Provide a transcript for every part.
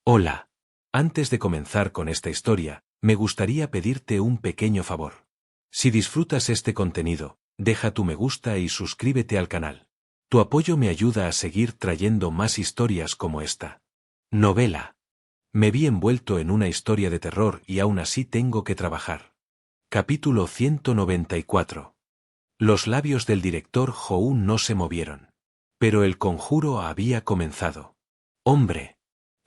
Hola. Antes de comenzar con esta historia, me gustaría pedirte un pequeño favor. Si disfrutas este contenido, deja tu me gusta y suscríbete al canal. Tu apoyo me ayuda a seguir trayendo más historias como esta. Novela. Me vi envuelto en una historia de terror y aún así tengo que trabajar. Capítulo 194. Los labios del director Houn no se movieron. Pero el conjuro había comenzado. ¡Hombre!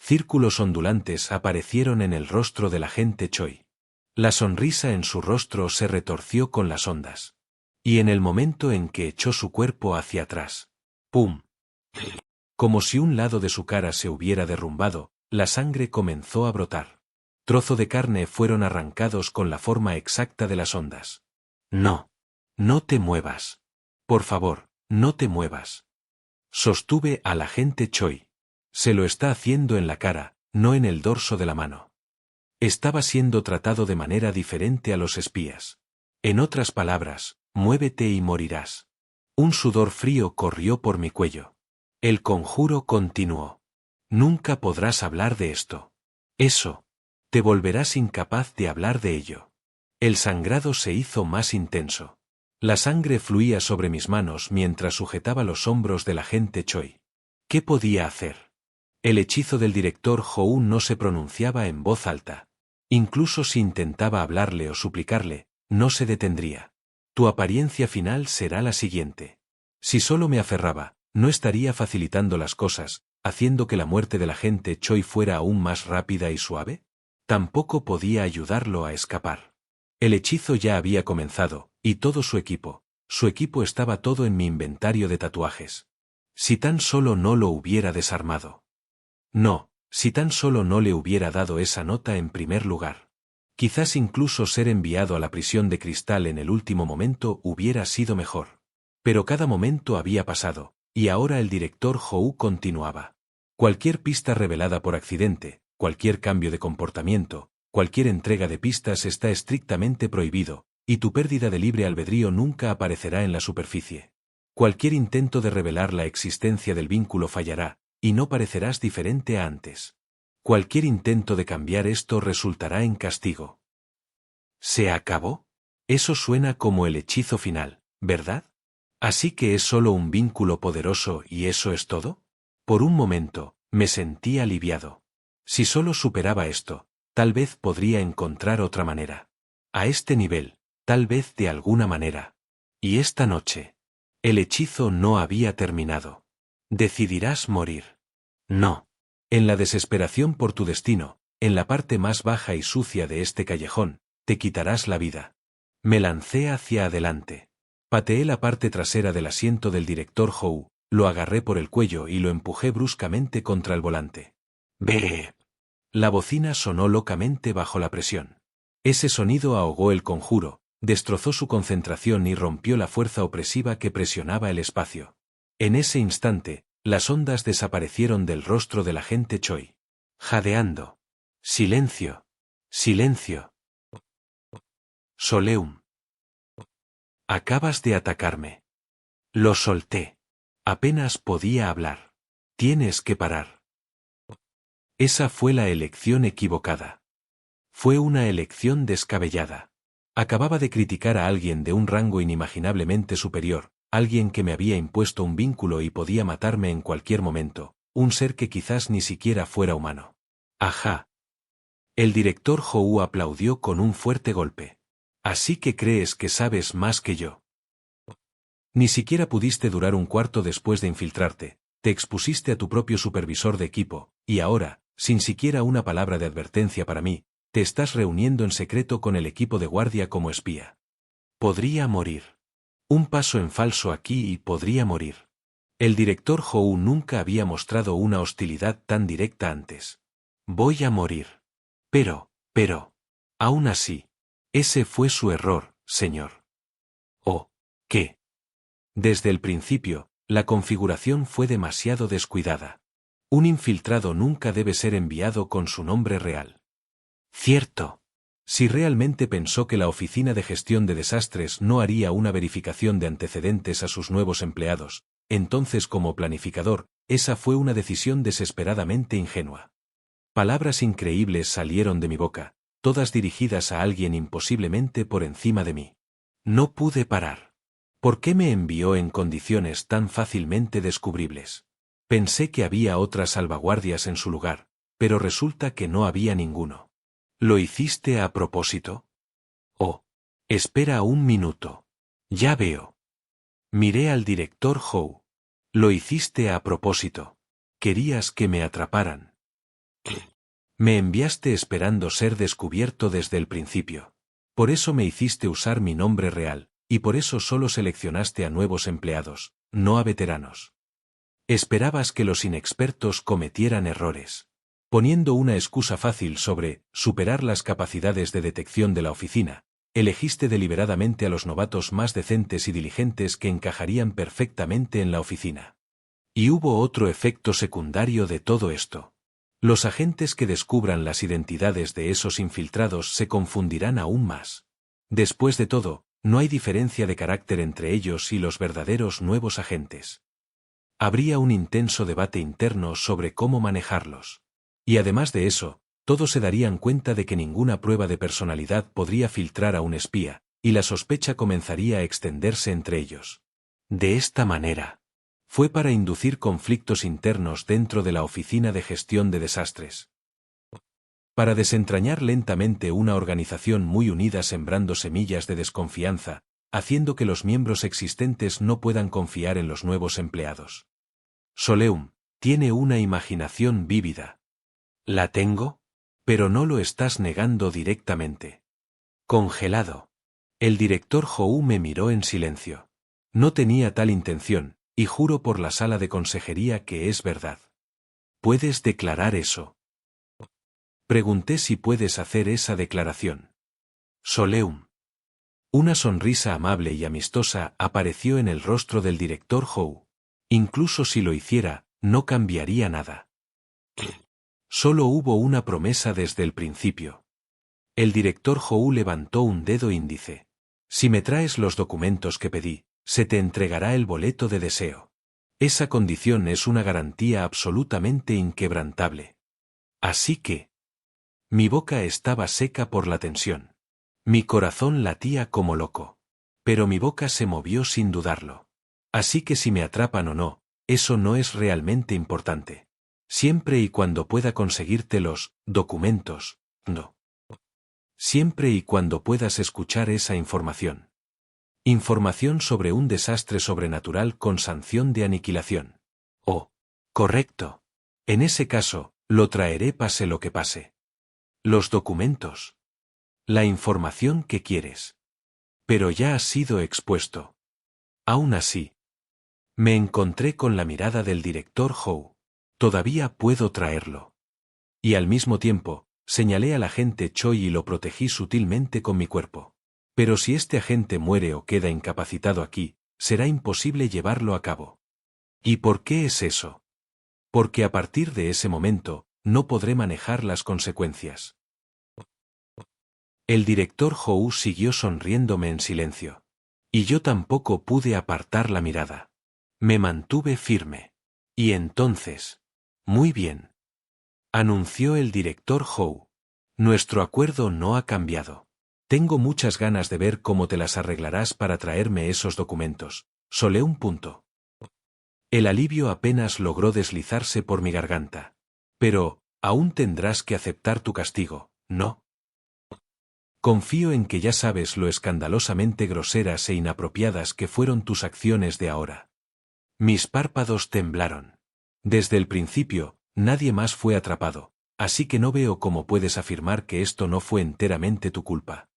Círculos ondulantes aparecieron en el rostro del agente Choi. La sonrisa en su rostro se retorció con las ondas. Y en el momento en que echó su cuerpo hacia atrás. ¡Pum! Como si un lado de su cara se hubiera derrumbado, la sangre comenzó a brotar. Trozo de carne fueron arrancados con la forma exacta de las ondas. No. No te muevas. Por favor, no te muevas. Sostuve al agente Choi. Se lo está haciendo en la cara, no en el dorso de la mano. Estaba siendo tratado de manera diferente a los espías. En otras palabras, muévete y morirás. Un sudor frío corrió por mi cuello. El conjuro continuó. Nunca podrás hablar de esto. Eso. Te volverás incapaz de hablar de ello. El sangrado se hizo más intenso. La sangre fluía sobre mis manos mientras sujetaba los hombros del agente Choi. ¿Qué podía hacer? El hechizo del director Houn no se pronunciaba en voz alta. Incluso si intentaba hablarle o suplicarle, no se detendría. Tu apariencia final será la siguiente. Si solo me aferraba, ¿no estaría facilitando las cosas, haciendo que la muerte del agente Choi fuera aún más rápida y suave? Tampoco podía ayudarlo a escapar. El hechizo ya había comenzado, y todo su equipo estaba todo en mi inventario de tatuajes. Si tan solo no lo hubiera desarmado. No, si tan solo no le hubiera dado esa nota en primer lugar. Quizás incluso ser enviado a la prisión de cristal en el último momento hubiera sido mejor. Pero cada momento había pasado, y ahora el director Hou continuaba. Cualquier pista revelada por accidente, cualquier cambio de comportamiento, cualquier entrega de pistas está estrictamente prohibido, y tu pérdida de libre albedrío nunca aparecerá en la superficie. Cualquier intento de revelar la existencia del vínculo fallará, y no parecerás diferente a antes. Cualquier intento de cambiar esto resultará en castigo. ¿Se acabó? Eso suena como el hechizo final, ¿verdad? ¿Así que es solo un vínculo poderoso y eso es todo? Por un momento, me sentí aliviado. Si solo superaba esto, tal vez podría encontrar otra manera. A este nivel, tal vez de alguna manera. Y esta noche, el hechizo no había terminado. Decidirás morir. No. En la desesperación por tu destino, en la parte más baja y sucia de este callejón, te quitarás la vida. Me lancé hacia adelante. Pateé la parte trasera del asiento del director Hou, lo agarré por el cuello y lo empujé bruscamente contra el volante. ¡Beep! La bocina sonó locamente bajo la presión. Ese sonido ahogó el conjuro, destrozó su concentración y rompió la fuerza opresiva que presionaba el espacio. En ese instante, las ondas desaparecieron del rostro del agente Choi. Jadeando. Silencio. Silencio. Soleum. Acabas de atacarme. Lo solté. Apenas podía hablar. Tienes que parar. Esa fue la elección equivocada. Fue una elección descabellada. Acababa de criticar a alguien de un rango inimaginablemente superior, alguien que me había impuesto un vínculo y podía matarme en cualquier momento, un ser que quizás ni siquiera fuera humano. Ajá. El director Hou aplaudió con un fuerte golpe. Así que crees que sabes más que yo. Ni siquiera pudiste durar un cuarto después de infiltrarte, te expusiste a tu propio supervisor de equipo, y ahora, sin siquiera una palabra de advertencia para mí, te estás reuniendo en secreto con el equipo de guardia como espía. Podría morir. Un paso en falso aquí y podría morir. El director Hou nunca había mostrado una hostilidad tan directa antes. Voy a morir. Pero, aún así, ese fue su error, señor. ¿Oh, qué? Desde el principio, la configuración fue demasiado descuidada. Un infiltrado nunca debe ser enviado con su nombre real. Cierto. Si realmente pensó que la Oficina de Gestión de Desastres no haría una verificación de antecedentes a sus nuevos empleados, entonces como planificador, esa fue una decisión desesperadamente ingenua. Palabras increíbles salieron de mi boca, todas dirigidas a alguien imposiblemente por encima de mí. No pude parar. ¿Por qué me envió en condiciones tan fácilmente descubribles? Pensé que había otras salvaguardias en su lugar, pero resulta que no había ninguno. ¿Lo hiciste a propósito? Oh, espera un minuto. Ya veo. Miré al director Howe. Lo hiciste a propósito. Querías que me atraparan. Me enviaste esperando ser descubierto desde el principio. Por eso me hiciste usar mi nombre real, y por eso solo seleccionaste a nuevos empleados, no a veteranos. Esperabas que los inexpertos cometieran errores. Poniendo una excusa fácil sobre superar las capacidades de detección de la oficina, elegiste deliberadamente a los novatos más decentes y diligentes que encajarían perfectamente en la oficina. Y hubo otro efecto secundario de todo esto. Los agentes que descubran las identidades de esos infiltrados se confundirán aún más. Después de todo, no hay diferencia de carácter entre ellos y los verdaderos nuevos agentes. Habría un intenso debate interno sobre cómo manejarlos. Y además de eso, todos se darían cuenta de que ninguna prueba de personalidad podría filtrar a un espía, y la sospecha comenzaría a extenderse entre ellos. De esta manera, fue para inducir conflictos internos dentro de la Oficina de Gestión de Desastres. Para desentrañar lentamente una organización muy unida sembrando semillas de desconfianza, haciendo que los miembros existentes no puedan confiar en los nuevos empleados. Soleum, tiene una imaginación vívida. ¿La tengo? Pero no lo estás negando directamente. Congelado. El director Howe me miró en silencio. No tenía tal intención, y juro por la sala de consejería que es verdad. ¿Puedes declarar eso? Pregunté si puedes hacer esa declaración. Soleum. Una sonrisa amable y amistosa apareció en el rostro del director Howe. Incluso si lo hiciera, no cambiaría nada. Solo hubo una promesa desde el principio. El director Howe levantó un dedo índice. Si me traes los documentos que pedí, se te entregará el boleto de deseo. Esa condición es una garantía absolutamente inquebrantable. Así que... Mi boca estaba seca por la tensión. Mi corazón latía como loco. Pero mi boca se movió sin dudarlo. Así que si me atrapan o no, eso no es realmente importante. Siempre y cuando pueda conseguirte los documentos, no. Siempre y cuando puedas escuchar esa información. Información sobre un desastre sobrenatural con sanción de aniquilación. Oh, correcto. En ese caso, lo traeré pase lo que pase. Los documentos. La información que quieres. Pero ya ha sido expuesto. Aún así. Me encontré con la mirada del director Howe. Todavía puedo traerlo. Y al mismo tiempo, señalé al agente Choi y lo protegí sutilmente con mi cuerpo. Pero si este agente muere o queda incapacitado aquí, será imposible llevarlo a cabo. ¿Y por qué es eso? Porque a partir de ese momento, no podré manejar las consecuencias. El director Howe siguió sonriéndome en silencio. Y yo tampoco pude apartar la mirada. Me mantuve firme. Y entonces... Muy bien. Anunció el director Howe. Nuestro acuerdo no ha cambiado. Tengo muchas ganas de ver cómo te las arreglarás para traerme esos documentos. Solé un punto. El alivio apenas logró deslizarse por mi garganta. Pero, aún tendrás que aceptar tu castigo, ¿no? Confío en que ya sabes lo escandalosamente groseras e inapropiadas que fueron tus acciones de ahora. Mis párpados temblaron. Desde el principio, nadie más fue atrapado, así que no veo cómo puedes afirmar que esto no fue enteramente tu culpa.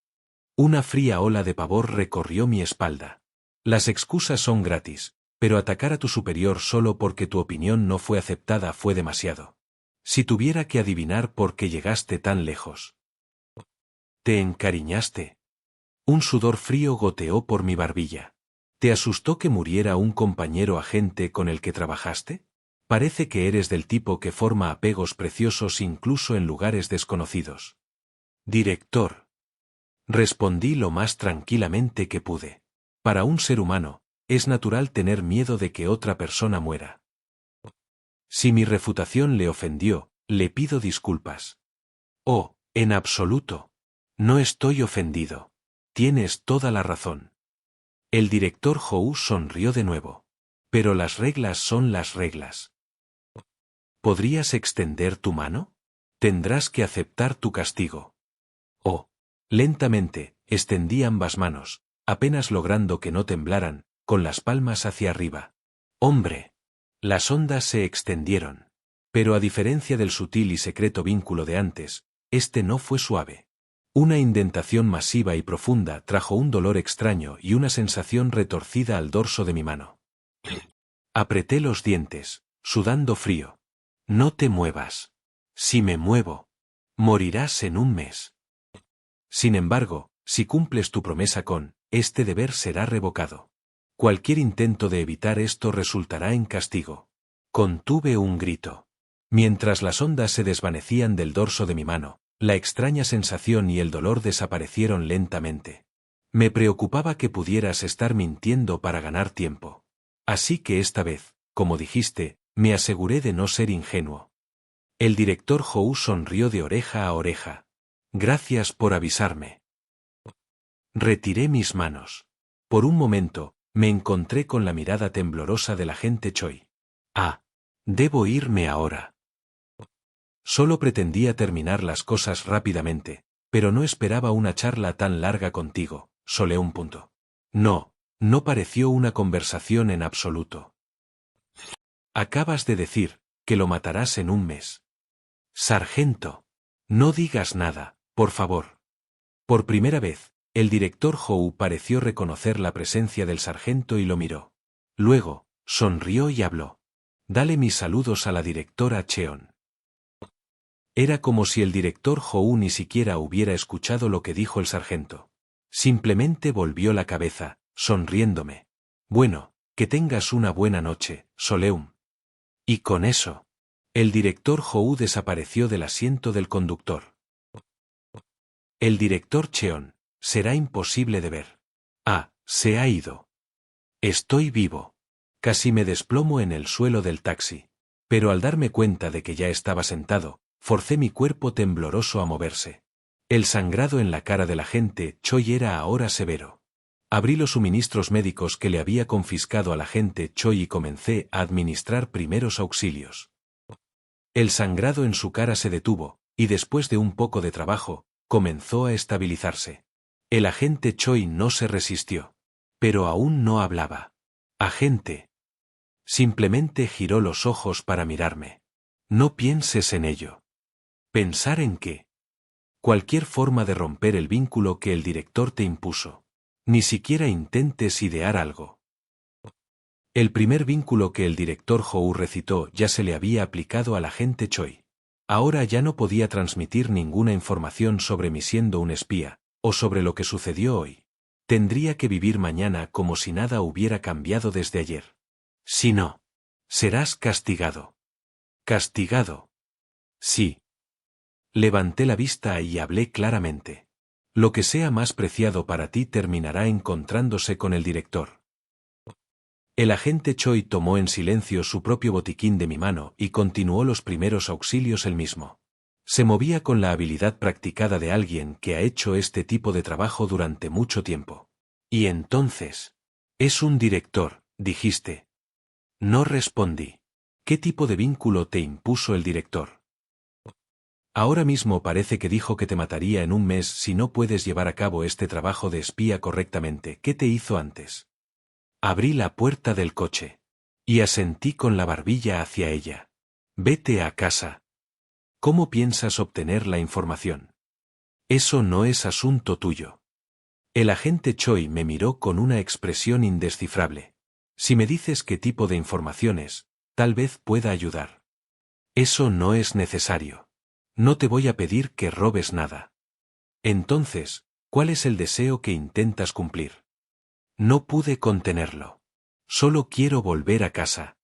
Una fría ola de pavor recorrió mi espalda. Las excusas son gratis, pero atacar a tu superior solo porque tu opinión no fue aceptada fue demasiado. Si tuviera que adivinar por qué llegaste tan lejos. ¿Te encariñaste? Un sudor frío goteó por mi barbilla. ¿Te asustó que muriera un compañero agente con el que trabajaste? Parece que eres del tipo que forma apegos preciosos incluso en lugares desconocidos. Director. Respondí lo más tranquilamente que pude. Para un ser humano, es natural tener miedo de que otra persona muera. Si mi refutación le ofendió, Le pido disculpas. Oh, en absoluto. No estoy ofendido. Tienes toda la razón. El director Hou sonrió de nuevo. Pero las reglas son las reglas. ¿Podrías extender tu mano? Tendrás que aceptar tu castigo. Oh. Lentamente, extendí ambas manos, apenas logrando que no temblaran, con las palmas hacia arriba. ¡Hombre! Las ondas se extendieron. Pero a diferencia del sutil y secreto vínculo de antes, este no fue suave. Una indentación masiva y profunda trajo un dolor extraño y una sensación retorcida al dorso de mi mano. Apreté los dientes, sudando frío. No te muevas. Si me muevo, morirás en un mes. Sin embargo, si cumples tu promesa este deber será revocado. Cualquier intento de evitar esto resultará en castigo. Contuve un grito. Mientras las ondas se desvanecían del dorso de mi mano, la extraña sensación y el dolor desaparecieron lentamente. Me preocupaba que pudieras estar mintiendo para ganar tiempo. Así que esta vez, como dijiste, me aseguré de no ser ingenuo. El director Hou sonrió de oreja a oreja. Gracias por avisarme. Retiré mis manos. Por un momento, me encontré con la mirada temblorosa del agente Choi. Ah, debo irme ahora. Solo pretendía terminar las cosas rápidamente, pero no esperaba una charla tan larga contigo, solé un punto. No, no pareció una conversación en absoluto. Acabas de decir que lo matarás en un mes. Sargento, no digas nada, por favor. Por primera vez, el director Hou pareció reconocer la presencia del sargento y lo miró. Luego, sonrió y habló. Dale mis saludos a la directora Cheon. Era como si el director Hou ni siquiera hubiera escuchado lo que dijo el sargento. Simplemente volvió la cabeza, sonriéndome. Bueno, que tengas una buena noche, Soleum. Y con eso, el director Hou desapareció del asiento del conductor. El director Cheon, será imposible de ver. Ah, se ha ido. Estoy vivo. Casi me desplomo en el suelo del taxi. Pero al darme cuenta de que ya estaba sentado, forcé mi cuerpo tembloroso a moverse. El sangrado en la cara del agente Choi era ahora severo. Abrí los suministros médicos que le había confiscado al agente Choi y comencé a administrar primeros auxilios. El sangrado en su cara se detuvo, y después de un poco de trabajo, comenzó a estabilizarse. El agente Choi no se resistió. Pero aún no hablaba. Agente. Simplemente giró los ojos para mirarme. No pienses en ello. ¿Pensar en qué? Cualquier forma de romper el vínculo que el director te impuso. Ni siquiera intentes idear algo. El primer vínculo que el director Hou recitó ya se le había aplicado al agente Choi. Ahora ya no podía transmitir ninguna información sobre mí siendo un espía, o sobre lo que sucedió hoy. Tendría que vivir mañana como si nada hubiera cambiado desde ayer. Si no, serás castigado. ¿Castigado? Sí. Levanté la vista y hablé claramente. Lo que sea más preciado para ti terminará encontrándose con el director. El agente Choi tomó en silencio su propio botiquín de mi mano y continuó los primeros auxilios él mismo. Se movía con la habilidad practicada de alguien que ha hecho este tipo de trabajo durante mucho tiempo. Y entonces, es un director, dijiste. No respondí. ¿Qué tipo de vínculo te impuso el director? Ahora mismo parece que dijo que te mataría en un mes si no puedes llevar a cabo este trabajo de espía correctamente. ¿Qué te hizo antes? Abrí la puerta del coche. Y asentí con la barbilla hacia ella. Vete a casa. ¿Cómo piensas obtener la información? Eso no es asunto tuyo. El agente Choi me miró con una expresión indescifrable. Si me dices qué tipo de informaciones, tal vez pueda ayudar. Eso no es necesario. No te voy a pedir que robes nada. Entonces, ¿cuál es el deseo que intentas cumplir? No pude contenerlo. Solo quiero volver a casa.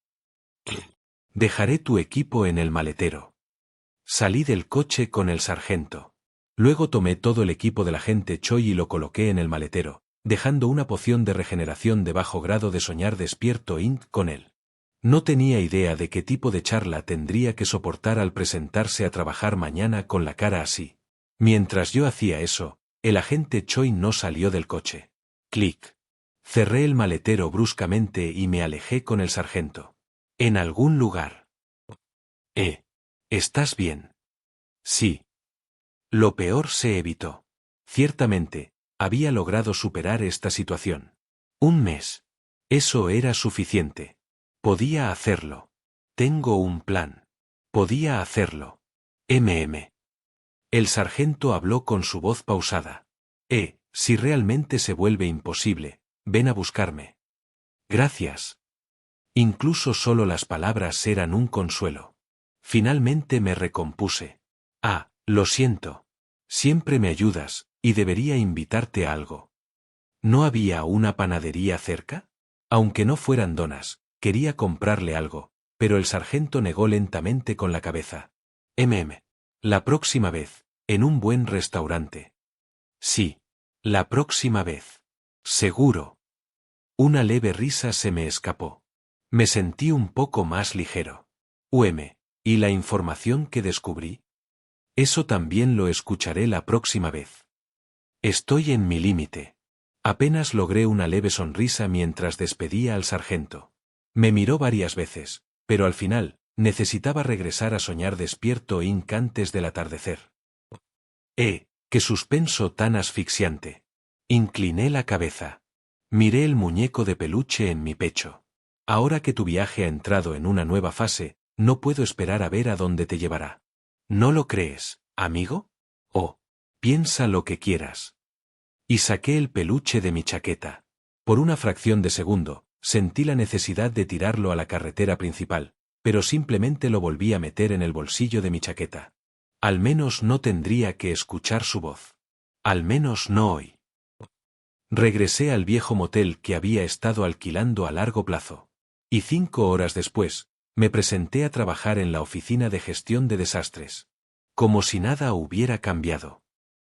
Dejaré tu equipo en el maletero. Salí del coche con el sargento. Luego tomé todo el equipo del agente Choi y lo coloqué en el maletero, dejando una poción de regeneración de bajo grado de soñar despierto Inc. con él. No tenía idea de qué tipo de charla tendría que soportar al presentarse a trabajar mañana con la cara así. Mientras yo hacía eso, el agente Choi no salió del coche. Clic. Cerré el maletero bruscamente y me alejé con el sargento. En algún lugar. ¿Estás bien? Sí. Lo peor se evitó. Ciertamente, había logrado superar esta situación. Un mes. Eso era suficiente. Podía hacerlo. Tengo un plan. Podía hacerlo. El sargento habló con su voz pausada. Si realmente se vuelve imposible, ven a buscarme. Gracias. Incluso solo las palabras eran un consuelo. Finalmente me recompuse. Lo siento. Siempre me ayudas, y debería invitarte a algo. ¿No había una panadería cerca? Aunque no fueran donas, quería comprarle algo, pero el sargento negó lentamente con la cabeza. La próxima vez, en un buen restaurante. Sí. La próxima vez. Seguro. Una leve risa se me escapó. Me sentí un poco más ligero. ¿Y la información que descubrí? Eso también lo escucharé la próxima vez. Estoy en mi límite. Apenas logré una leve sonrisa mientras despedía al sargento. Me miró varias veces, pero al final, necesitaba regresar a soñar despierto antes del atardecer. ¡Qué suspenso tan asfixiante! Incliné la cabeza. Miré el muñeco de peluche en mi pecho. Ahora que tu viaje ha entrado en una nueva fase, no puedo esperar a ver a dónde te llevará. ¿No lo crees, amigo? Piensa lo que quieras. Y saqué el peluche de mi chaqueta. Por una fracción de segundo, sentí la necesidad de tirarlo a la carretera principal, pero simplemente lo volví a meter en el bolsillo de mi chaqueta. Al menos no tendría que escuchar su voz. Al menos no hoy. Regresé al viejo motel que había estado alquilando a largo plazo. Y 5 horas después, me presenté a trabajar en la oficina de gestión de desastres. Como si nada hubiera cambiado.